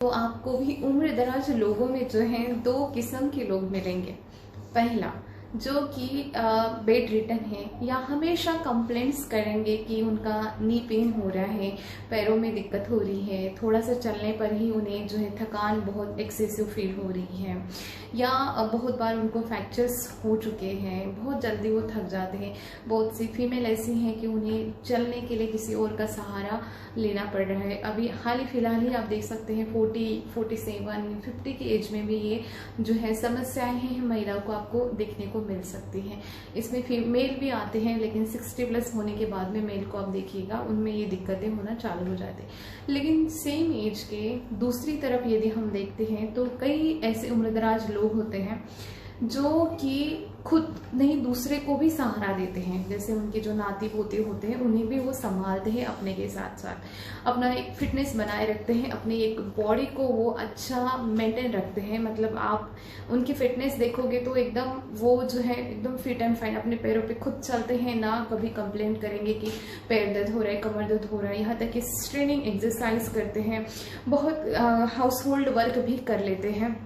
तो आपको भी उम्र दराज लोगों में जो है दो किस्म के लोग मिलेंगे। पहला, जो कि बेड रिटन है या हमेशा कंप्लेंट्स करेंगे कि उनका नी पेन हो रहा है, पैरों में दिक्कत हो रही है, थोड़ा सा चलने पर ही उन्हें जो है थकान बहुत एक्सेसिव फील हो रही है, या बहुत बार उनको फ्रैक्चर्स हो चुके हैं, बहुत जल्दी वो थक जाते हैं। बहुत सी फीमेल ऐसी हैं कि उन्हें चलने के लिए किसी और का सहारा लेना पड़ रहा है। अभी हाल ही फिलहाल ही आप देख सकते हैं 40, 47, 50 की एज में भी ये जो है समस्याएं हैं महिलाओं को आपको देखने को मिल सकती हैं। इसमें फीमेल भी आते हैं, लेकिन 60 प्लस होने के बाद में मेल को आप देखिएगा उनमें ये दिक्कतें होना चालू हो जाती हैं। लेकिन सेम एज के दूसरी तरफ यदि हम देखते हैं तो कई ऐसे उम्रदराज लोग होते हैं जो कि खुद नहीं दूसरे को भी सहारा देते हैं। जैसे उनके जो नाती पोते होते हैं उन्हें भी वो संभालते हैं, अपने के साथ साथ अपना एक फिटनेस बनाए रखते हैं, अपनी एक बॉडी को वो अच्छा मेंटेन रखते हैं। मतलब आप उनकी फिटनेस देखोगे तो एकदम वो जो है एकदम फिट एंड फाइन, अपने पैरों पे खुद चलते हैं, ना कभी कंप्लेन करेंगे कि पैर दर्द हो रहा है, कमर दर्द हो रहा है। यहाँ तक कि स्ट्रेनिंग एक्सरसाइज करते हैं, बहुत हाउस होल्ड वर्क भी कर लेते हैं।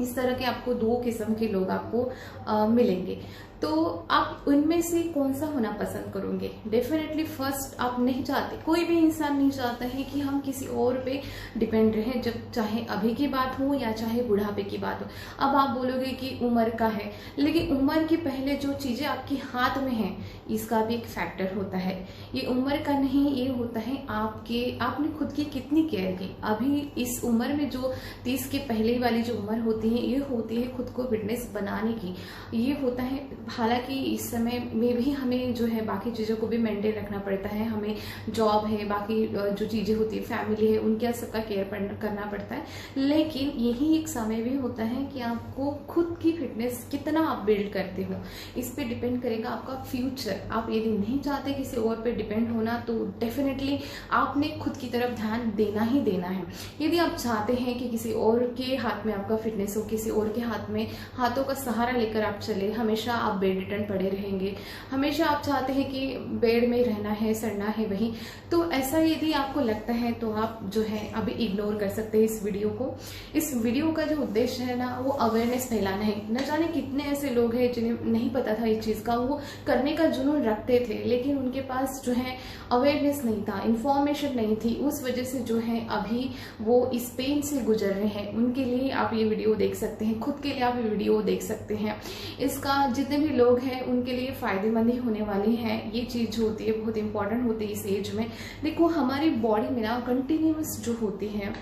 इस तरह के आपको दो किस्म के लोग आपको मिलेंगे। तो आप उनमें से कौन सा होना पसंद करोगे? डेफिनेटली फर्स्ट, आप नहीं चाहते, कोई भी इंसान नहीं चाहता है कि हम किसी और पे डिपेंड रहें, जब चाहे अभी की बात हो या चाहे बुढ़ापे की बात हो। अब आप बोलोगे कि उम्र का है, लेकिन उम्र के पहले जो चीजें आपके हाथ में हैं इसका भी एक फैक्टर होता है। ये उम्र का नहीं, ये होता है आपने खुद की कितनी केयर की। अभी इस उम्र में जो 30 के पहले वाली जो उम्र होती है ये होती है खुद को फिटनेस बनाने की। ये होता है, हालांकि इस समय में भी हमें जो है बाकी चीज़ों को भी मेंटेन रखना पड़ता है, हमें जॉब है, बाकी जो चीज़ें होती है, फैमिली है, उनका सबका केयर करना पड़ता है। लेकिन यही एक समय भी होता है कि आपको खुद की फिटनेस कितना आप बिल्ड करते हो, इस पे डिपेंड करेगा आपका फ्यूचर। आप यदि नहीं चाहते किसी और पे डिपेंड होना तो डेफिनेटली आपने खुद की तरफ ध्यान देना ही देना है। यदि आप चाहते हैं कि किसी और के हाथ में आपका फिटनेस हो, किसी और के हाथों का सहारा लेकर आप चले, हमेशा आप बेड रिटर्न पड़े रहेंगे, हमेशा आप चाहते हैं कि बेड में रहना है, सड़ना है वहीं, तो ऐसा यदि आपको लगता है तो आप जो है अभी इग्नोर कर सकते हैं इस वीडियो को। इस वीडियो का जो उद्देश्य है ना, वो अवेयरनेस फैलाना है। न जाने कितने ऐसे लोग हैं जिन्हें नहीं पता था इस चीज का, वो करने का जुनून रखते थे, लेकिन उनके पास जो है अवेयरनेस नहीं था, इंफॉर्मेशन नहीं थी, उस वजह से जो है अभी वो इस पेन से गुजर रहे हैं। उनके लिए आप ये वीडियो देख सकते हैं, खुद के लिए आप ये वीडियो देख सकते हैं। इसका जितने भी लोग हैं उनके लिए फायदेमंद ही होने वाली है। ये चीज जो होती है बहुत इंपॉर्टेंट होती है इस एज में। देखो, हमारी बॉडी में ना कंटिन्यूस जो होती है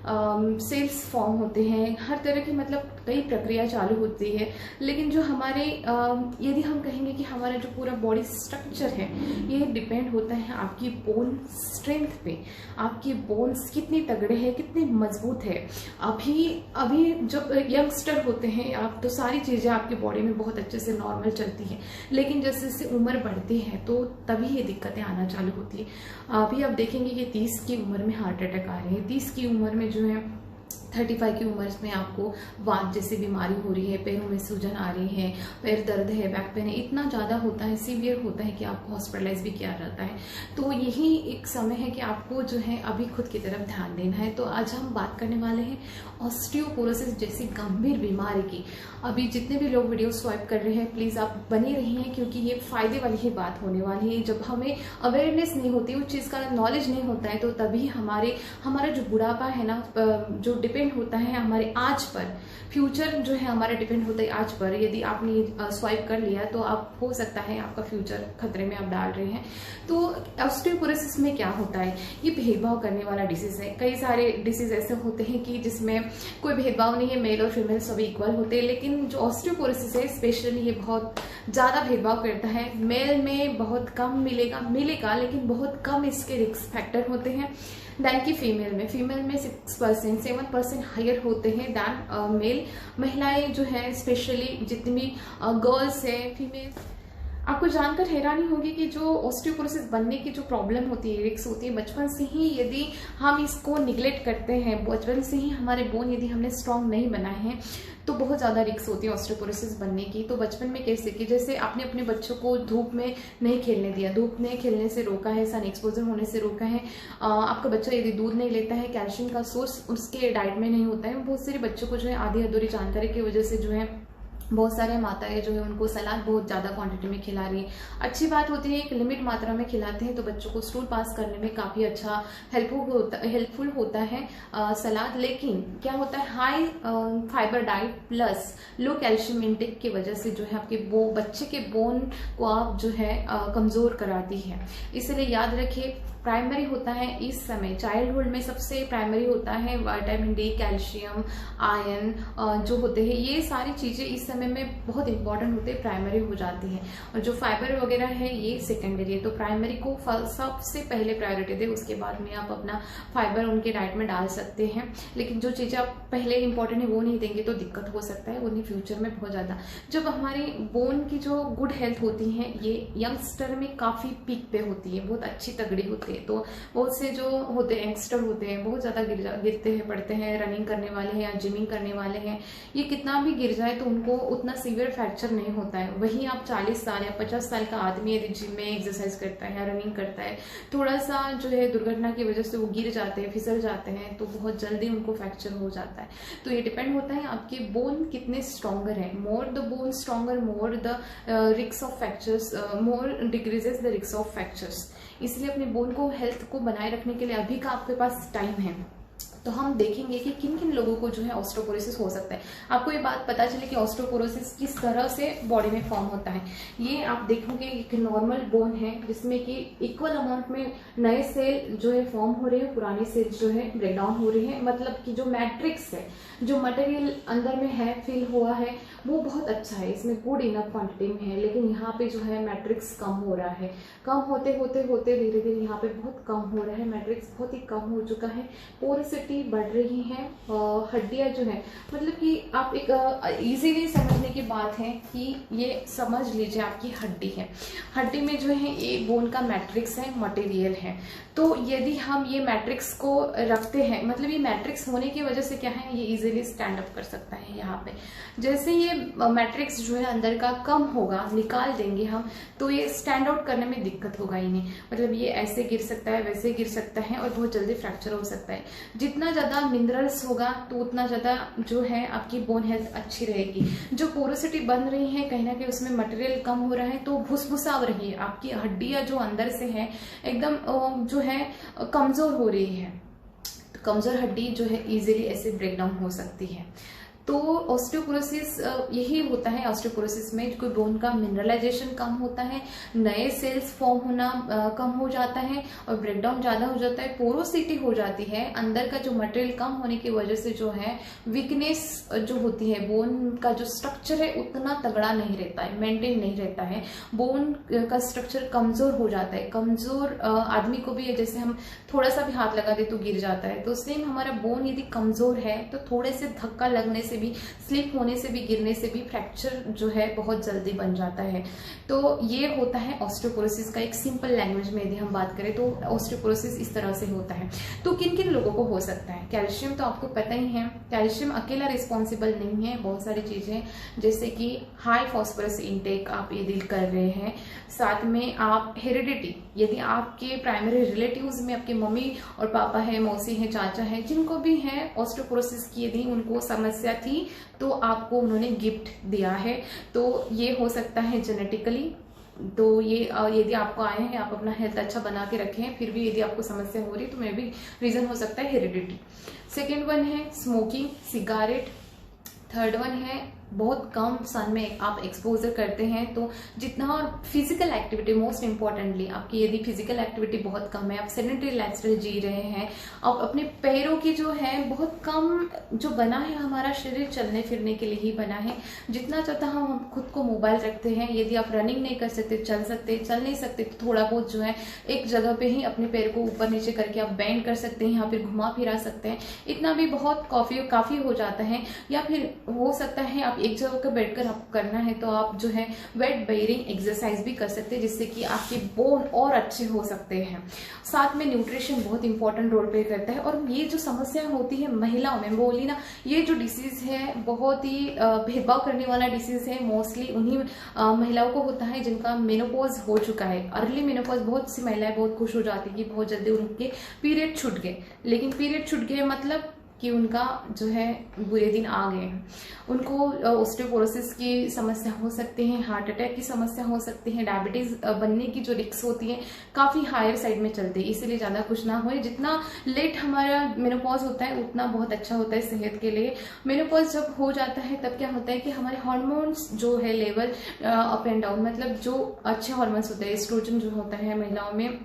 सेल्स फॉर्म होते हैं, हर तरह की मतलब कई प्रक्रिया चालू होती है। लेकिन जो हमारे यदि हम कहेंगे कि हमारा जो पूरा बॉडी स्ट्रक्चर है ये डिपेंड होता है आपकी बोन स्ट्रेंथ पे, आपकी बोन्स कितनी तगड़े हैं, कितनी मजबूत है। अभी जब यंगस्टर होते हैं आप, तो सारी चीजें आपकी बॉडी में बहुत अच्छे से नॉर्मल चलती है, लेकिन जैसे जैसे उम्र बढ़ती है तो तभी ये दिक्कतें आना चालू होती है। अभी आप देखेंगे कि 30 की उम्र में हार्ट अटैक आ रहे हैं, 30 की उम्र में जो है 35 की उम्र में आपको वात जैसी बीमारी हो रही है, पैरों में सूजन आ रही है, पैर दर्द है, बैक पेन है, इतना ज़्यादा होता है, सीवियर होता है कि आपको हॉस्पिटलाइज भी किया जाता है। तो यही एक समय है कि आपको जो है अभी खुद की तरफ ध्यान देना है। तो आज हम बात करने वाले हैं ऑस्टियोपोरोसिस जैसी गंभीर बीमारी की। अभी जितने भी लोग वीडियो स्वाइप कर रहे हैं प्लीज़ आप बने रहिए, क्योंकि ये फायदे वाली ही बात होने वाली है। जब हमें अवेयरनेस नहीं होती, उस चीज़ का नॉलेज नहीं होता है, तो तभी हमारा जो बुढ़ापा है ना, जो डिपेंड होता है हमारे आज पर, फ्यूचर जो है हमारा डिपेंड होता है आज पर। यदि आपने स्वाइप कर लिया तो आप हो सकता है आपका फ्यूचर खतरे में आप डाल रहे हैं। तो ऑस्टियोपोरोसिस में क्या होता है, ये भेदभाव करने वाला डिसीज है। कई सारे डिसीज ऐसे होते हैं कि जिसमें कोई भेदभाव नहीं है, मेल और फीमेल सभी इक्वल होते हैं, लेकिन जो ऑस्टियोपोरोसिस है स्पेशली ये बहुत ज्यादा भेदभाव करता है। मेल में बहुत कम मिलेगा, लेकिन बहुत कम इसके रिस्क फैक्टर होते हैं दैन की फीमेल में 6%, 7% हायर होते हैं दैन मेल। महिलाएं जो है स्पेशली जितनी भी गर्ल्स है, फीमेल आपको जानकर हैरानी होगी कि जो ऑस्टियोपोरोसिस बनने की जो प्रॉब्लम होती है, रिक्स होती है, बचपन से ही यदि हम इसको निग्लेक्ट करते हैं, बचपन से ही हमारे बोन यदि हमने स्ट्रांग नहीं बनाए हैं, तो बहुत ज़्यादा रिक्स होती है ऑस्टियोपोरोसिस बनने की। तो बचपन में कैसे कि जैसे आपने अपने बच्चों को धूप में नहीं खेलने दिया, धूप में खेलने से रोका है, सन एक्सपोजर होने से रोका है, आपका बच्चा यदि दूध नहीं लेता है, कैल्शियम का सोर्स उसके डाइट में नहीं होता है, बहुत सारे बच्चों को जो है आधी अधूरी जानकारी की वजह से जो है बहुत सारे माताएं जो है उनको सलाद बहुत ज़्यादा क्वांटिटी में खिला रही है। अच्छी बात होती है, एक लिमिट मात्रा में खिलाते हैं तो बच्चों को स्टूल पास करने में काफ़ी अच्छा हेल्पफुल होता है सलाद। लेकिन क्या होता है, high fibre diet plus low calcium intake की वजह से जो है आपके बच्चे के बोन को आप जो है कमज़ोर कराती है। इसलिए याद रखिए, प्राइमरी होता है इस समय चाइल्डहुड में, सबसे प्राइमरी होता है विटामिन डी, कैल्शियम, आयरन जो होते हैं, ये सारी चीज़ें इस समय में बहुत इंपॉर्टेंट होते हैं, प्राइमरी हो जाती है। और जो फाइबर वगैरह है ये सेकेंडरी है। तो प्राइमरी को सबसे पहले प्रायोरिटी दे, उसके बाद में आप अपना फाइबर उनके डाइट में डाल सकते हैं। लेकिन जो चीज़ें आप पहले इंपॉर्टेंट है वो नहीं देंगे तो दिक्कत हो सकता है उन्हें फ्यूचर में बहुत ज़्यादा। जब हमारी बोन की जो गुड हेल्थ होती है ये यंगस्टर में काफ़ी पीक पे होती है, बहुत अच्छी तगड़ी होती है। तो बहुत से जो होते हैं यंगस्टर होते हैं बहुत ज्यादा गिरते हैं, पड़ते हैं, रनिंग करने वाले हैं या जिमिंग करने वाले हैं, ये कितना भी गिर जाए तो उनको उतना सीवियर फ्रैक्चर नहीं होता है। वहीं आप 40 साल या 50 साल का आदमी यदि जिम में एक्सरसाइज करता है या रनिंग करता है, थोड़ा सा जो है दुर्घटना की वजह से वो गिर जाते हैं, फिसल जाते हैं, तो बहुत जल्दी उनको फ्रैक्चर हो जाता है। तो ये डिपेंड होता है आपके बोन कितने स्ट्रॉन्गर है। More the bone stronger, more the risk of fractures, more decreases the risk of fractures. इसलिए अपने बोन को हेल्थ को बनाए रखने के लिए अभी का आपके पास टाइम है, तो हम देखेंगे कि किन किन लोगों को जो है ऑस्टियोपोरोसिस हो सकता है। आपको ये बात पता चले कि ऑस्टियोपोरोसिस किस तरह से बॉडी में फॉर्म होता है। ये आप देखोगे एक नॉर्मल बोन है जिसमें कि इक्वल अमाउंट में नए सेल जो है फॉर्म हो रहे हैं, पुराने सेल जो है ब्रेक डाउन हो रहे हैं। मतलब कि जो मैट्रिक्स है, जो मटेरियल अंदर में है, फिल हुआ है, वो बहुत अच्छा है, इसमें गुड इनफ क्वांटिटी में है। लेकिन यहाँ पे जो है मैट्रिक्स कम हो रहा है, कम होते होते होते धीरे धीरे यहाँ पे बहुत कम हो रहा है, मैट्रिक्स बहुत ही कम हो चुका है, पोरोसिटी बढ़ रही है, हड्डियां जो है, मतलब कि आप एक इजीली समझने की बात है कि ये समझ लीजिए आपकी हड्डी है, हड्डी में जो है ये बोन का मैट्रिक्स है, मटेरियल है। तो यदि हम ये मैट्रिक्स को रखते हैं, मतलब ये मैट्रिक्स होने की वजह से क्या है, ये इजीली स्टैंड अप कर सकता है। यहाँ पे जैसे ये मैट्रिक्स जो है अंदर का कम होगा, निकाल देंगे हम, तो ये स्टैंड आउट करने में दिक्कत होगा ही नहीं। मतलब ये ऐसे गिर सकता है, वैसे गिर सकता है और बहुत जल्दी फ्रैक्चर हो सकता है। जितना ज्यादा मिनरल्स होगा तो उतना ज्यादा जो है आपकी बोन हेल्थ अच्छी रहेगी। जो पोरोसिटी बन रही है कहीं ना कहीं उसमें मटेरियल कम हो रहा है तो भुसभुसाव रही है, आपकी हड्डियां जो अंदर से है एकदम जो है कमजोर हो रही है। तो कमजोर हड्डी जो है इजीली ऐसे ब्रेक डाउन हो सकती है। तो ऑस्टियोपोरोसिस यही होता है। ऑस्टियोपोरोसिस में कोई बोन का मिनरलाइजेशन कम होता है, नए सेल्स फॉर्म होना कम हो जाता है और ब्रेकडाउन ज्यादा हो जाता है, पोरोसिटी हो जाती है, अंदर का जो मटेरियल कम होने की वजह से जो है वीकनेस जो होती है, बोन का जो स्ट्रक्चर है उतना तगड़ा नहीं रहता है, मेंटेन नहीं रहता है, बोन का स्ट्रक्चर कमजोर हो जाता है। कमजोर आदमी को भी जैसे हम थोड़ा सा भी हाथ लगा दे तो गिर जाता है, तो सेम हमारा बोन यदि कमजोर है तो थोड़े से धक्का लगने से भी, स्लिप होने से भी, गिरने से भी फ्रैक्चर जो है बहुत जल्दी बन जाता है। तो ये होता है ऑस्टियोपोरोसिस का एक सिंपल लैंग्वेज में यदि हम बात करें तो ऑस्टियोपोरोसिस इस तरह से होता है। तो किन किन लोगों को हो सकता है? कैल्शियम तो आपको पता ही है, कैल्शियम अकेला रिस्पॉन्सिबल नहीं है, बहुत सारी चीजें जैसे कि हाई फॉस्फोरस इनटेक आप यदि कर रहे हैं, साथ में आप हेरिडिटी, यदि आपके प्राइमरी रिलेटिव्स में आपके मम्मी और पापा है, मौसी है, चाचा है, जिनको भी है ऑस्टियोपोरोसिस की यदि उनको समस्या थी तो आपको उन्होंने गिफ्ट दिया है, तो ये हो सकता है जेनेटिकली। तो ये यदि आपको आए हैं, आप अपना हेल्थ अच्छा बना के रखें, फिर भी यदि आपको समस्या हो रही है तो मे भी रीजन हो सकता है हेरिडिटी। सेकेंड वन है स्मोकिंग, सिगारेट। थर्ड वन है बहुत कम सन में आप एक्सपोजर करते हैं तो जितना, और फिजिकल एक्टिविटी मोस्ट इंपॉर्टेंटली, आपकी यदि फिजिकल एक्टिविटी बहुत कम है, आप सेडेंटरी लाइफस्टाइल जी रहे हैं, आप अपने पैरों की जो है बहुत कम, जो बना है हमारा शरीर चलने फिरने के लिए ही बना है, जितना चाहता हम खुद को मोबाइल रखते हैं, यदि आप रनिंग नहीं कर सकते, चल नहीं सकते तो थोड़ा बहुत जो है एक जगह पे ही अपने पैर को ऊपर नीचे करके आप बेंड कर सकते हैं या फिर घुमा फिरा सकते हैं, इतना भी बहुत काफी हो जाता है। या फिर हो सकता है आप एक जगह पर बैठकर आपको करना है तो आप जो है वेट बेयरिंग एक्सरसाइज भी कर सकते हैं, जिससे कि आपके बोन और अच्छे हो सकते हैं। साथ में न्यूट्रिशन बहुत इंपॉर्टेंट रोल प्ले करता है। और ये जो समस्या होती है महिलाओं में, बोली ना, ये जो डिसीज है बहुत ही भेदभाव करने वाला डिसीज है। मोस्टली उन्हीं महिलाओं को होता है जिनका मेनोपॉज हो चुका है। अर्ली मेनोपॉज, बहुत सी महिलाएं बहुत खुश हो जाती कि बहुत जल्दी उनके पीरियड छूट गए, लेकिन पीरियड छूट गए मतलब कि उनका जो है बुरे दिन आ गए हैं। उनको ऑस्टियोपोरोसिस की समस्या हो सकती है, हार्ट अटैक की समस्या हो सकती है, डायबिटीज बनने की जो रिस्क होती है काफी हायर साइड में चलती है। इसीलिए ज्यादा कुछ ना होए, जितना लेट हमारा मेनोपॉज होता है उतना बहुत अच्छा होता है सेहत के लिए। मेनोपॉज जब हो जाता है तब क्या होता है कि हमारे हार्मोन्स जो है लेवल अप एंड डाउन, मतलब जो अच्छे हार्मोन्स होते हैं, एस्ट्रोजन जो होता है महिलाओं में,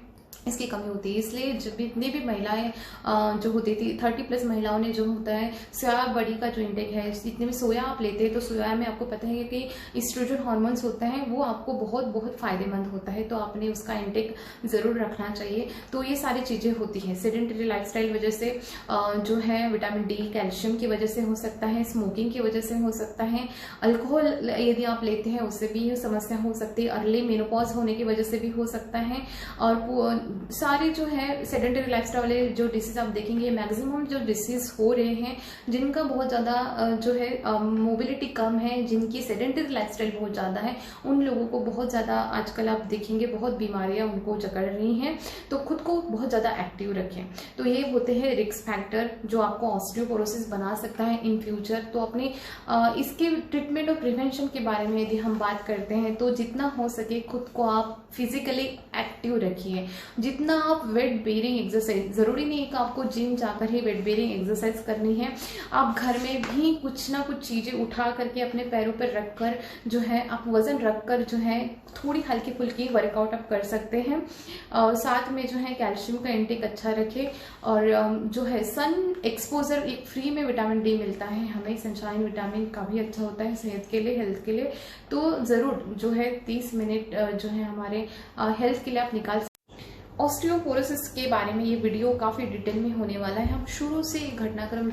इसकी कमी होती है। इसलिए जब जितनी भी महिलाएं जो होती थी 30+ महिलाओं ने जो होता है सोया बड़ी का जो इंटेक है, जितने भी सोया आप लेते हैं तो सोया में आपको पता है कि एस्ट्रोजन हार्मोन्स होता है, वो आपको बहुत बहुत फायदेमंद होता है, तो आपने उसका इंटेक जरूर रखना चाहिए। तो ये सारी चीजें होती हैं सेडेंटरी लाइफस्टाइल वजह से, जो है विटामिन डी कैल्शियम की वजह से हो सकता है, स्मोकिंग की वजह से हो सकता है, अल्कोहल यदि आप लेते हैं उससे भी समस्या हो सकती है, अर्ली मेनोपॉज होने की वजह से भी हो सकता है। और सारे जो है सेडेंटरी लाइफस्टाइल वाले जो डिसीज आप देखेंगे, मैक्सिमम जो डिसीज हो रहे हैं जिनका बहुत ज्यादा जो है मोबिलिटी कम है, जिनकी सेडेंटरी लाइफस्टाइल बहुत ज्यादा है, उन लोगों को बहुत ज्यादा आजकल आप देखेंगे बहुत बीमारियां उनको जकड़ रही हैं। तो खुद को बहुत ज्यादा एक्टिव रखें। तो ये होते हैं रिस्क फैक्टर जो आपको ऑस्टियोपोरोसिस बना सकता है इन फ्यूचर। तो अपने इसके ट्रीटमेंट और प्रिवेंशन के बारे में यदि हम बात करते हैं तो जितना हो सके खुद को आप फिजिकली एक्टिव रखिए। जितना आप वेट बेयरिंग एक्सरसाइज, जरूरी नहीं है कि आपको जिम जाकर ही वेट बेयरिंग एक्सरसाइज करनी है, आप घर में भी कुछ ना कुछ चीजें उठा करके अपने पैरों पर रखकर जो है आप वजन रखकर जो है थोड़ी हल्की फुल्की वर्कआउट आप कर सकते हैं। और साथ में जो है कैल्शियम का इंटेक अच्छा रखें। और जो है सन एक्सपोजर, एक फ्री में विटामिन डी मिलता है हमें, सनशाइन विटामिन काफी अच्छा होता है सेहत के लिए, हेल्थ के लिए। तो जरूर जो है 30 मिनट जो है हमारे हेल्थ के लिए आप निकाल। ऑस्टियोपोरोसिस के बारे में ये वीडियो काफ़ी डिटेल में होने वाला है। हम शुरू से घटनाक्रम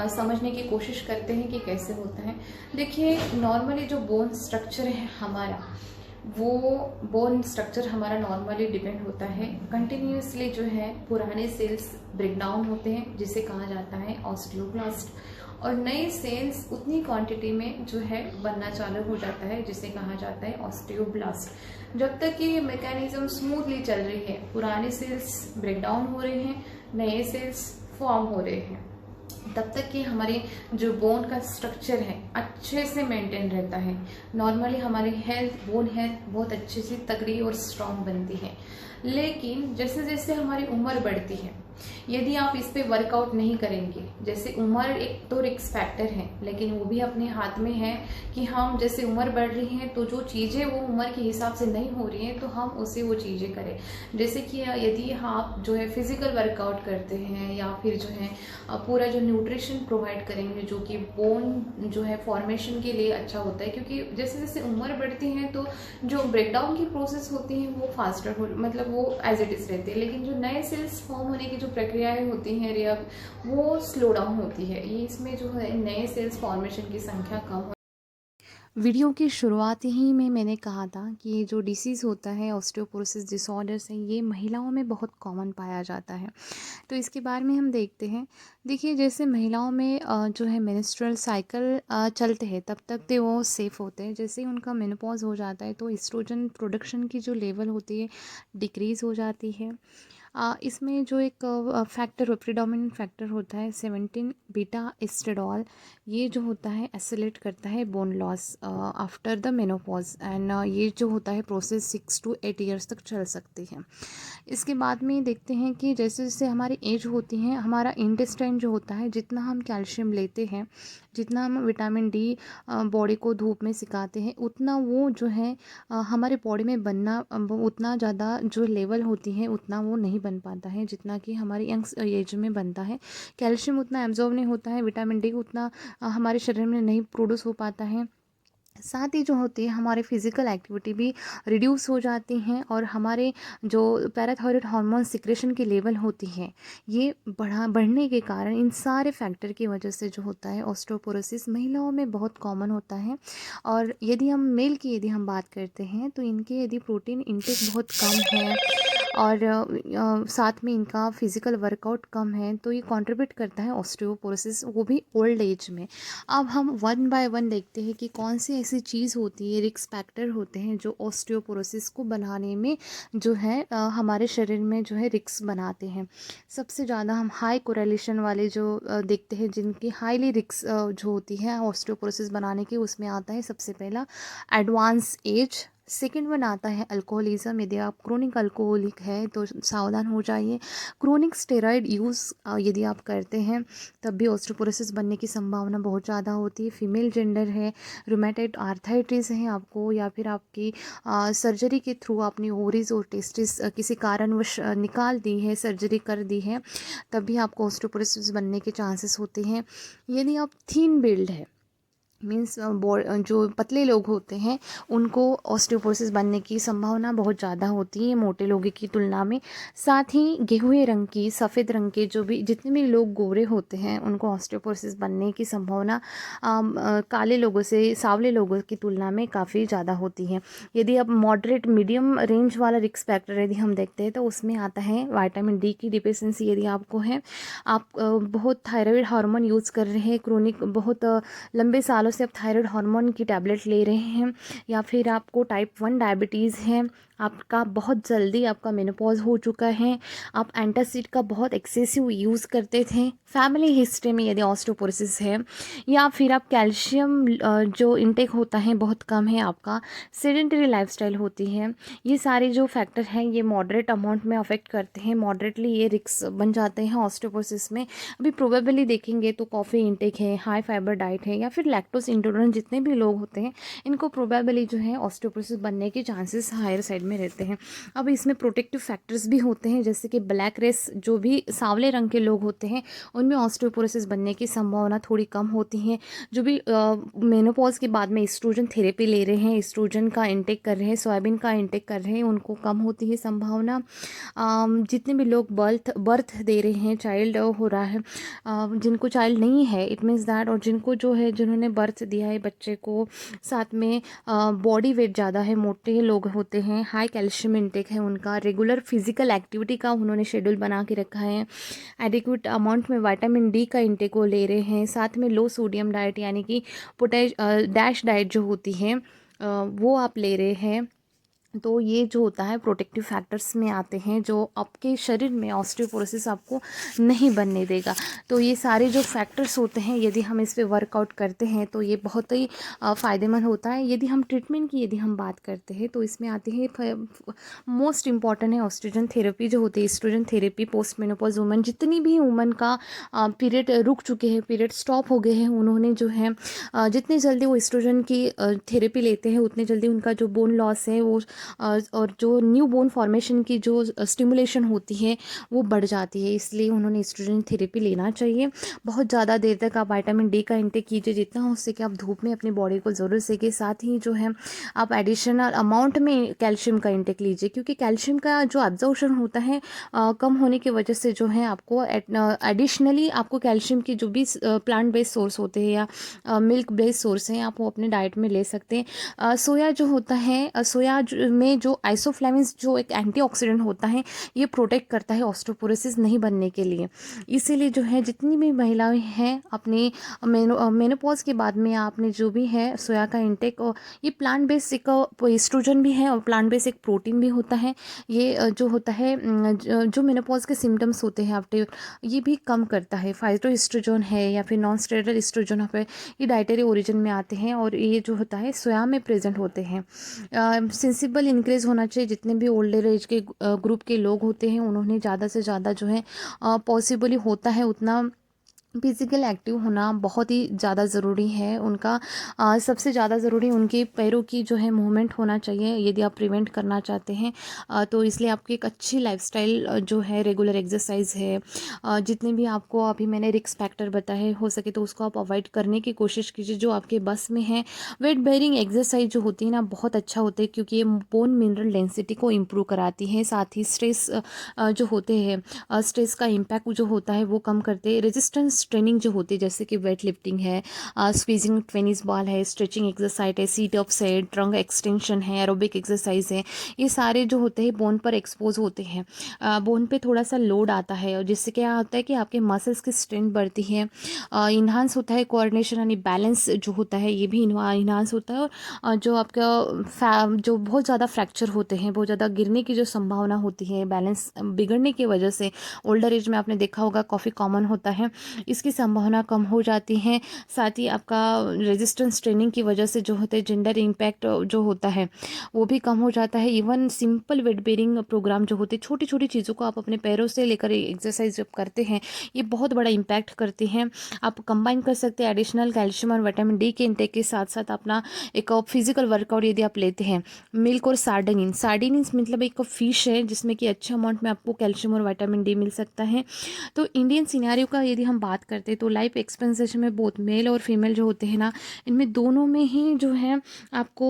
समझने की कोशिश करते हैं कि कैसे होता है। देखिए, नॉर्मली जो बोन स्ट्रक्चर है हमारा, वो बोन स्ट्रक्चर हमारा नॉर्मली डिपेंड होता है कंटिन्यूसली जो है पुराने सेल्स ब्रेक डाउन होते हैं, जिसे कहा जाता है ऑस्टियोब्लास्ट, और नए सेल्स उतनी क्वांटिटी में जो है बनना चालू हो जाता है, जिसे कहा जाता है ऑस्टियोब्लास्ट। जब तक कि ये मैकेनिज्म स्मूथली चल रही है, पुराने सेल्स ब्रेक डाउन हो रहे हैं, नए सेल्स फॉर्म हो रहे हैं, तब तक कि हमारे जो बोन का स्ट्रक्चर है अच्छे से मेंटेन रहता है। नॉर्मली हमारी हेल्थ, बोन हेल्थ बहुत अच्छे से तगड़ी और स्ट्रांग बनती है। लेकिन जैसे जैसे हमारी उम्र बढ़ती है, यदि आप इस पे वर्कआउट नहीं करेंगे, जैसे उम्र एक तो रिस्क फैक्टर है, लेकिन वो भी अपने हाथ में है कि हम जैसे उम्र बढ़ रही है तो जो चीजें वो उम्र के हिसाब से नहीं हो रही हैं तो हम उसे वो चीजें करें। जैसे कि यदि आप जो है फिजिकल वर्कआउट करते हैं या फिर जो है पूरा जो न्यूट्रिशन प्रोवाइड करेंगे जो कि बोन जो है फॉर्मेशन के लिए अच्छा होता है, क्योंकि जैसे जैसे उम्र बढ़ती है तो जो ब्रेकडाउन की प्रोसेस होती है वो फास्टर हो, मतलब वो एज इट इज रहती है, लेकिन जो नए सेल्स फॉर्म होने की जो प्रक्रियाएं होती हैं रिया, वो स्लो डाउन होती है। ये इसमें जो है नए सेल्स फॉर्मेशन की संख्या कम हो। वीडियो की शुरुआत ही में मैंने कहा था कि ये जो डिसीज़ होता है ऑस्टियोपोरोसिस डिसऑर्डर्स है, ये महिलाओं में बहुत कॉमन पाया जाता है। तो इसके बारे में हम देखते हैं। देखिए, जैसे महिलाओं में जो है मेंस्ट्रुअल साइकिल चलते हैं तब तक तो वो सेफ़ होते हैं। जैसे ही उनका मेनोपॉज हो जाता है तो एस्ट्रोजन प्रोडक्शन की जो लेवल होती है डिक्रीज़ हो जाती है। इसमें जो एक फैक्टर प्रीडोमिनेंट फैक्टर होता है 17 बीटा एस्ट्रेडॉल, ये जो होता है एसिलेट करता है bone loss after the menopause, and ये जो होता है प्रोसेस 6 to 8 ईयर्स तक चल सकती है। इसके बाद में देखते हैं कि जैसे जैसे हमारी एज होती है, हमारा इंटेस्टाइन जो होता है, जितना हम कैल्शियम लेते हैं, जितना हम विटामिन डी बॉडी को धूप में सिखाते हैं, उतना वो जो है हमारे बॉडी में बनना उतना ज़्यादा जो लेवल होती है उतना वो नहीं बन पाता है जितना कि हमारी यंग एज में बनता है। कैल्शियम उतना एब्जॉर्ब नहीं होता है, विटामिन डी उतना हमारे शरीर में नहीं प्रोड्यूस हो पाता है। साथ ही जो होती है हमारे फिज़िकल एक्टिविटी भी रिड्यूस हो जाती हैं, और हमारे जो पैराथायरॉयड हार्मोन सिक्रेशन की लेवल होती है ये बढ़ने के कारण, इन सारे फैक्टर की वजह से जो होता है ऑस्टियोपोरोसिस महिलाओं में बहुत कॉमन होता है। और यदि हम मेल की यदि हम बात करते हैं तो इनके यदि प्रोटीन इंटेक बहुत कम है, और साथ में इनका फिज़िकल वर्कआउट कम है, तो ये कंट्रीब्यूट करता है ऑस्टियोपोरोसिस, वो भी ओल्ड एज में। अब हम वन बाय वन देखते हैं कि कौन सी ऐसी चीज़ होती है, रिस्क फैक्टर होते हैं जो ऑस्टियोपोरोसिस को बनाने में जो है हमारे शरीर में जो है रिस्क बनाते हैं। सबसे ज़्यादा हम हाई कोरिलेशन वाले जो देखते हैं, जिनकी हाईली रिस्क जो होती है ऑस्टियोपोरोसिस बनाने की, उसमें आता है सबसे पहला एडवांस एज। सेकेंड वन आता है अल्कोहलिज्म। यदि आप क्रोनिक अल्कोहलिक है तो सावधान हो जाइए। क्रोनिक स्टेरॉयड यूज़ यदि आप करते हैं तब भी ऑस्टियोपोरोसिस बनने की संभावना बहुत ज़्यादा होती है। फीमेल जेंडर है, रूमेटॉइड आर्थराइटिस है आपको, या फिर आपकी सर्जरी के थ्रू आपने ओवरीज और टेस्टिस किसी कारणवश निकाल दी है, सर्जरी कर दी है, तब भी आपको ऑस्टियोपोरोसिस बनने के चांसेस होते हैं। यदि आप थीन बिल्ड है, मीन्स जो पतले लोग होते हैं उनको ऑस्टियोपोरोसिस बनने की संभावना बहुत ज़्यादा होती है मोटे लोगों की तुलना में। साथ ही गेहुए रंग की, सफ़ेद रंग के जो भी जितने भी लोग गोरे होते हैं उनको ऑस्टियोपोरोसिस बनने की संभावना काले लोगों से, सांवले लोगों की तुलना में काफ़ी ज़्यादा होती है। यदि आप मॉडरेट मीडियम रेंज वाला रिस्क फैक्टर यदि हम देखते हैं तो उसमें आता है विटामिन डी की डिफिशिएंसी। यदि आपको है, आप बहुत थायराइड हार्मोन यूज़ कर रहे हैं, क्रोनिक बहुत लंबे सालों से आप थायराइड हार्मोन की टैबलेट ले रहे हैं, या फिर आपको टाइप 1 डायबिटीज़ है, आपका बहुत जल्दी आपका मेनोपॉज हो चुका है, आप एंटासिड का बहुत एक्सेसिव यूज़ करते थे, फैमिली हिस्ट्री में यदि ऑस्टियोपोरोसिस है, या फिर आप कैल्शियम जो इनटेक होता है बहुत कम है, आपका सेडेंटरी लाइफस्टाइल होती है, ये सारे जो फैक्टर हैं ये मॉडरेट अमाउंट में अफेक्ट करते हैं, मॉडरेटली ये रिस्क बन जाते हैं ऑस्टियोपोरोसिस में। अभी प्रोबेबली देखेंगे तो कॉफ़ी इंटेक है, हाई फाइबर डाइट है, या फिर लैक्टोज इंटॉलरेंट जितने भी लोग होते हैं इनको प्रोबेबली जो है ऑस्टियोपोरोसिस बनने के चांसेस हायर साइड में रहते हैं। अब इसमें प्रोटेक्टिव फैक्टर्स भी होते हैं, जैसे कि ब्लैक रेस, जो भी सांवले रंग के लोग होते हैं उनमें ऑस्टियोपोरोसिस बनने की संभावना थोड़ी कम होती है। जो भी मेनोपॉज के बाद में एस्ट्रोजन थेरेपी ले रहे हैं, एस्ट्रोजन का इंटेक कर रहे हैं, सोयाबीन का इंटेक कर रहे हैं, उनको कम होती है संभावना। जितने भी लोग बर्थ दे रहे हैं, चाइल्ड हो रहा है, जिनको चाइल्ड नहीं है इट मीन्स दैट, और जिनको जो है जिन्होंने बर्थ दिया है बच्चे को, साथ में बॉडी वेट ज़्यादा है, मोटे लोग होते हैं, हाई कैल्शियम इंटेक है उनका, रेगुलर फिजिकल एक्टिविटी का उन्होंने शेड्यूल बना के रखा है, एडिक्वेट अमाउंट में विटामिन डी का इंटेक वो ले रहे हैं, साथ में लो सोडियम डाइट यानी कि डैश डाइट जो होती है वो आप ले रहे हैं, तो ये जो होता है प्रोटेक्टिव फैक्टर्स में आते हैं जो आपके शरीर में ऑस्टियोपोरोसिस आपको नहीं बनने देगा। तो ये सारे जो फैक्टर्स होते हैं यदि हम इस पे वर्कआउट करते हैं तो ये बहुत ही फ़ायदेमंद होता है। यदि हम ट्रीटमेंट की यदि हम बात करते हैं तो इसमें आती है मोस्ट इम्पॉर्टेंट है एस्ट्रोजन थेरेपी जो होती है। Estrogen therapy post menopause women, जितनी भी वुमन का पीरियड रुक चुके हैं, पीरियड स्टॉप हो गए हैं, उन्होंने जो है जितनी जल्दी वो एस्ट्रोजन की थेरेपी लेते हैं उतनी जल्दी उनका जो बोन लॉस है वो और जो न्यू बोन फॉर्मेशन की जो स्टिमुलेशन होती है वो बढ़ जाती है, इसलिए उन्होंने एस्ट्रोजन थेरेपी लेना चाहिए। बहुत ज़्यादा देर तक आप विटामिन डी का इंटेक कीजिए, जितना हो सके आप धूप में अपनी बॉडी को ज़रूर सेके। साथ ही जो है आप एडिशनल अमाउंट में कैल्शियम का इंटेक लीजिए, क्योंकि कैल्शियम का जो एब्जॉर्प्शन होता है कम होने की वजह से जो है आपको एडिशनली आपको कैल्शियम की जो भी प्लांट बेस्ड सोर्स होते हैं या मिल्क बेस्ड सोर्स हैं आप वो अपने डाइट में ले सकते हैं। सोया जो होता है, सोया में जो आइसोफ्लेविन्स जो एक एंटीऑक्सीडेंट होता है ये प्रोटेक्ट करता है ऑस्टियोपोरोसिस नहीं बनने के लिए। इसीलिए जो है जितनी भी महिलाएं हैं अपने मेनोपॉज के बाद में आपने जो भी है सोया का इंटेक, और ये प्लांट बेस्ड एक एस्ट्रोजन भी है और प्लांट बेस्ड एक प्रोटीन भी होता है। ये जो होता है जो मेनोपॉज के सिम्टम्स होते हैं आफ्टर, ये भी कम करता है। फाइटोएस्ट्रोजन है या फिर नॉन स्टेरॉयडल एस्ट्रोजन है, ये डाइटरी ओरिजिन में आते हैं और ये जो होता है सोया में प्रेजेंट होते हैं। सेंसिबल इंक्रीज होना चाहिए, जितने भी ओल्डर एज के ग्रुप के लोग होते हैं उन्होंने ज़्यादा से ज़्यादा जो है पॉसिबली होता है उतना फिज़िकल एक्टिव होना बहुत ही ज़्यादा ज़रूरी है उनका। सबसे ज़्यादा ज़रूरी उनके पैरों की जो है मूवमेंट होना चाहिए यदि आप प्रिवेंट करना चाहते हैं। तो इसलिए आपकी एक अच्छी लाइफस्टाइल जो है, रेगुलर एक्सरसाइज है, जितने भी आपको अभी मैंने रिस्क फैक्टर बताए हो सके तो उसको आप अवॉइड करने की कोशिश कीजिए जो आपके बस में है। वेट बेयरिंग एक्सरसाइज जो होती है ना, बहुत अच्छा होता है क्योंकि ये बोन मिनरल डेंसिटी को इम्प्रूव कराती है, साथ ही स्ट्रेस जो होते हैं, स्ट्रेस का इम्पैक्ट जो होता है वो कम करते हैं। रेजिस्टेंस ट्रेनिंग जो होती है जैसे कि वेट लिफ्टिंग है, स्क्वीजिंग टेनिस बॉल है, स्ट्रेचिंग एक्सरसाइज है, सीट अप्स है, ट्रंक एक्सटेंशन है, एरोबिक एक्सरसाइज है, ये सारे जो होते हैं बोन पर एक्सपोज होते हैं। बोन पे थोड़ा सा लोड आता है और जिससे क्या होता है कि आपके मसल्स की स्ट्रेंथ बढ़ती है, इन्हांस होता है कोऑर्डिनेशन यानी बैलेंस जो होता है ये भी इन्हांस होता है। और जो आपका जो बहुत ज़्यादा फ्रैक्चर होते हैं, बहुत ज़्यादा गिरने की जो संभावना होती है बैलेंस बिगड़ने की वजह से, ओल्डर एज में आपने देखा होगा काफ़ी कॉमन होता है, इसकी संभावना कम हो जाती है। साथ ही आपका रेजिस्टेंस ट्रेनिंग की वजह से जो होते हैं जेंडर इम्पैक्ट जो होता है वो भी कम हो जाता है। Even simple weight bearing programme जो होते हैं, छोटी छोटी चीज़ों को आप अपने पैरों से लेकर एक्सरसाइज जब करते हैं ये बहुत बड़ा इम्पैक्ट करते हैं। आप कंबाइन कर सकते हैं एडिशनल कैल्शियम और विटामिन डी के इंटेक के साथ साथ अपना एक फिजिकल वर्कआउट यदि आप लेते हैं। मिल्क और सार्डिनिन मतलब एक फिश है जिसमें कि अच्छे अमाउंट में आपको कैल्शियम और विटामिन डी मिल सकता है। तो इंडियन सिनेरियो का यदि हम बात करते हैं तो लाइफ एक्सपेंसेशन में बोथ मेल और फीमेल जो होते हैं ना, इनमें दोनों में ही जो है आपको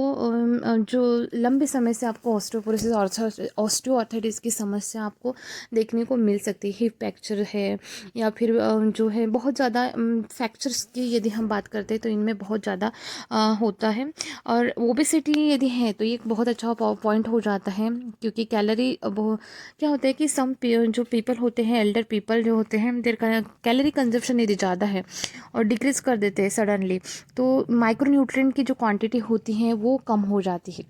जो लंबे समय से आपको ऑस्टियोपोरोसिस और ऑस्टियोआर्थराइटिस की समस्या आपको देखने को मिल सकती है। हिप फ्रैक्चर है या फिर जो है बहुत ज़्यादा फ्रैक्चर्स की यदि हम बात करते हैं तो इनमें बहुत ज़्यादा होता है। और ओबेसिटी यदि है तो ये एक बहुत अच्छा पॉइंट हो जाता है क्योंकि कैलोरी वो क्या होता है कि जो पीपल होते हैं, एल्डर पीपल जो होते हैं, देर कैलोरी कंजप्शन यदि ज़्यादा है और डिक्रीज़ कर देते हैं सडनली तो माइक्रोन्यूट्रिएंट की जो क्वांटिटी होती है वो कम हो जाती है,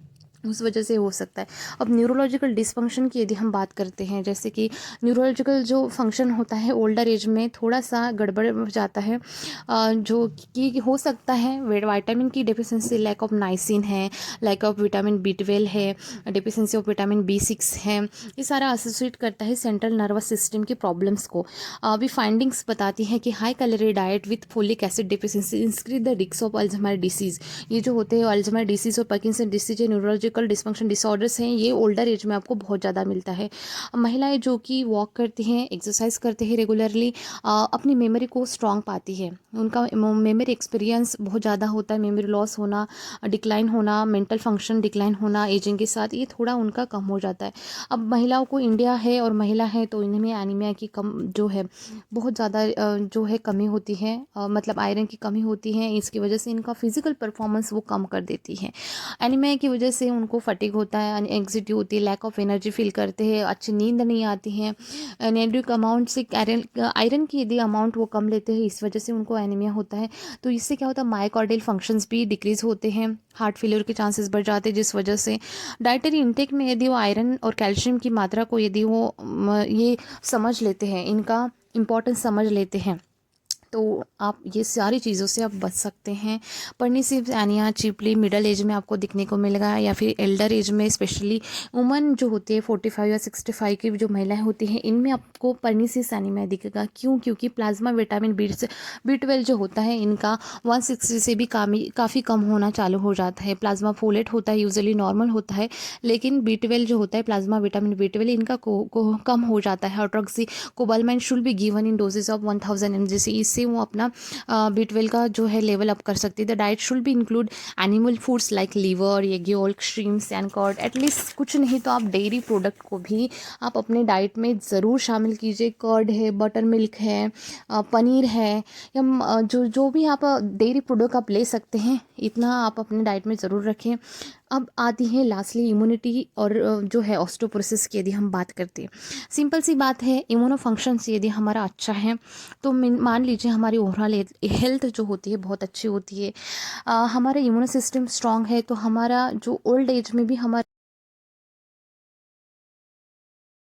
उस वजह से हो सकता है। अब न्यूरोलॉजिकल डिसफंक्शन की यदि हम बात करते हैं, जैसे कि न्यूरोलॉजिकल जो फंक्शन होता है ओल्डर एज में थोड़ा सा गड़बड़ हो जाता है, जो कि हो सकता है विटामिन की डेफिशिएंसी, लैक ऑफ नाइसिन है, लैक ऑफ विटामिन B12 है, डेफिशिएंसी ऑफ विटामिन B6 है, ये सारा एसोसिएट करता है सेंट्रल नर्वस सिस्टम की प्रॉब्लम्स को। अभी फाइंडिंग्स बताती हैं कि high calorie diet with folic acid deficiency increase the risk of Alzheimer disease. ये जो होते हैं अल्जाइमर डिसीज़ और Parkinson disease, neurological dysfunction disorders हैं, ये ओल्डर एज में आपको बहुत ज़्यादा मिलता है। महिलाएं जो कि वॉक करती हैं, एक्सरसाइज करते हैं रेगुलरली, अपनी मेमोरी को स्ट्रांग पाती है, उनका मेमोरी एक्सपीरियंस बहुत ज़्यादा होता है, मेमोरी लॉस होना, डिक्लाइन होना, मेंटल फंक्शन डिक्लाइन होना एजिंग के साथ ये थोड़ा उनका कम हो जाता है। अब महिलाओं को इंडिया है और महिला है तो इनमें एनीमिया की कम जो है बहुत ज़्यादा जो है कमी होती है, मतलब आयरन की कमी होती है, इसकी वजह से इनका फिजिकल परफॉर्मेंस वो कम कर देती है। एनीमिया की वजह से उनको फटीग होता है, एंग्जाइटी होती है, लैक ऑफ एनर्जी फील करते हैं, अच्छी नींद नहीं आती है, एनेड्रिक अमाउंट से आयरन की यदि अमाउंट वो कम लेते हैं इस वजह से उनको एनीमिया होता है। तो इससे क्या होता है मायोकार्डियल फंक्शंस भी डिक्रीज होते हैं, हार्ट फेलियर के चांसेस बढ़ जाते हैं, जिस वजह से डाइटरी इंटेक में यदि वो आयरन और कैल्शियम की मात्रा को यदि वो ये समझ लेते हैं, इनका इम्पोर्टेंस समझ लेते हैं, तो आप ये सारी चीज़ों से आप बच सकते हैं। पर्नीसिव एनिया चिपली मिडल एज में आपको दिखने को मिलेगा या फिर एल्डर एज में, स्पेशली वुमन जो होती है 45 या 65 की जो महिलाएं होती हैं इनमें आपको पर्नीसिव एनीमिया दिखेगा। क्यों? क्योंकि प्लाज्मा विटामिन B12 जो होता है इनका 160 से भी काफ़ी कम होना चालू हो जाता है। प्लाज्मा फोलेट होता है यूजुअली नॉर्मल होता है, लेकिन B12 जो होता है प्लाज्मा विटामिन B12 इनका कम हो जाता है। Hydroxocobalamin should be given in doses of 1000 mg, इससे वो अपना B12 का जो है लेवल अप कर सकती है। The diet should be include animal foods like liver, egg yolk, shrimps and cod. At least कुछ नहीं तो आप डेयरी प्रोडक्ट को भी आप अपने डाइट में ज़रूर शामिल कीजिए। कर्ड है, बटर मिल्क है, पनीर है, या जो भी आप डेयरी प्रोडक्ट आप ले सकते हैं इतना आप अपने डाइट में ज़रूर रखें। अब आती है लास्टली इम्यूनिटी और जो है ऑस्टियोपोरोसिस की यदि हम बात करते हैं, सिंपल सी बात है, इम्यूनो फंक्शंस यदि हमारा अच्छा है तो मान लीजिए हमारी ओवरऑल हेल्थ जो होती है बहुत अच्छी होती है। हमारा इम्यूनो सिस्टम स्ट्रांग है तो हमारा जो ओल्ड एज में भी हमारा